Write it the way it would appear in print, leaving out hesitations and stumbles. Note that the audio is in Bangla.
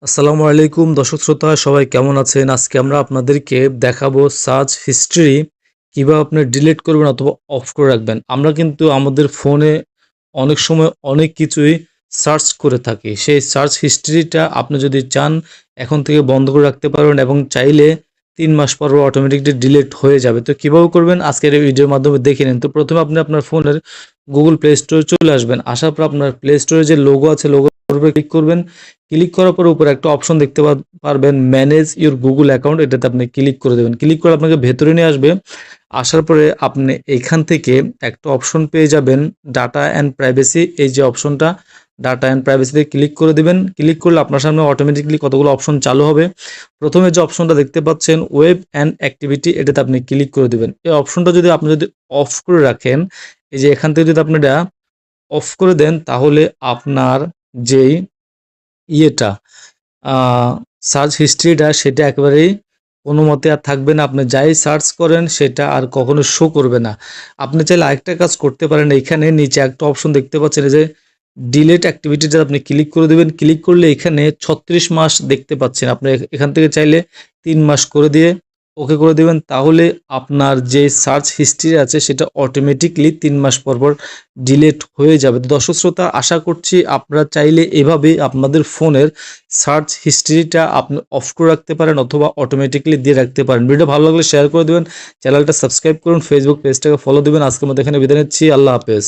আসসালামু আলাইকুম দর্শক শ্রোতা সবাই কেমন আছেন? আজকে আমরা আপনাদেরকে দেখাবো সার্চ হিস্ট্রি কিভাবে আপনি ডিলিট করবেন অথবা অফ করে রাখবেন। আমরা কিন্তু আমাদের ফোনে অনেক সময় অনেক কিছুই সার্চ করে থাকি। সেই সার্চ হিস্ট্রিটা আপনি যদি চান এখন থেকে বন্ধ করে রাখতে পারবেন এবং চাইলে ৩ মাস পর অটোমেটিকলি ডিলিট হয়ে যাবে। তো কিভাবে করবেন আজকের এই ভিডিওর মাধ্যমে দেখে নিন। তো প্রথমে আপনি আপনার ফোনের Google Play Store চলে আসবেন। আসার পর আপনার Play Store এ যে লোগো আছে লোগোর উপরে ক্লিক করবেন। ক্লিক করার পর উপরে একটা অপশন দেখতে পারবেন ম্যানেজ ইউর গুগল অ্যাকাউন্ট, এটাতে আপনি ক্লিক করে দেবেন। ক্লিক করে আপনাকে ভেতরে নিয়ে আসবে। আসার পরে আপনি এখান থেকে একটা অপশন পেয়ে যাবেন ডাটা অ্যান্ড প্রাইভেসি। এই যে অপশনটা ডাটা অ্যান্ড প্রাইভেসিতে ক্লিক করে দিবেন। ক্লিক করলে আপনার সামনে অটোমেটিকলি কতগুলো অপশন চালু হবে। প্রথমে যে অপশনটা দেখতে পাচ্ছেন ওয়েব অ্যান্ড অ্যাক্টিভিটি, এটাতে আপনি ক্লিক করে দিবেন। এই অপশনটা যদি আপনি অফ করে রাখেন, এই যে এখান থেকে যদি আপনি এটা অফ করে দেন তাহলে আপনার যেই ইয়েটা আ সার্চ হিস্ট্রিটা সেটা একেবারেই কোনো মতে আর থাকবে না। আপনি যাই সার্চ করেন সেটা আর কখনো শো করবে না। আপনি চাইলে আরেকটা কাজ করতে পারেন। এইখানে নিচে একটা অপশন দেখতে পাচ্ছেন এই যে ডিলিট অ্যাক্টিভিটিতে আপনি ক্লিক করে দিবেন। ক্লিক করলে এখানে ৩৬ মাস দেখতে পাচ্ছেন। আপনি এখান থেকে চাইলে ৩ মাস করে দিয়ে ওকে করে দিবেন। তাহলে আপনার যে সার্চ হিস্ট্রি আছে সেটা অটোমেটিকলি ৩ মাস পর ডিলিট হয়ে যাবে। তো দর্শক শ্রোতা আশা করছি আপনারা চাইলে এভাবেই আপনাদের ফোনের সার্চ হিস্ট্রিটা আপনি অফ করে রাখতে পারেন অথবা অটোমেটিকলি দিয়ে রাখতে পারেন। ভিডিও ভালো লাগলে শেয়ার করে দিবেন, চ্যানেলটা সাবস্ক্রাইব করুন, ফেসবুক পেজটাকে ফলো দিবেন। আজকের মতো এখানে বিদায় নিচ্ছি। আল্লাহ হাফেজ।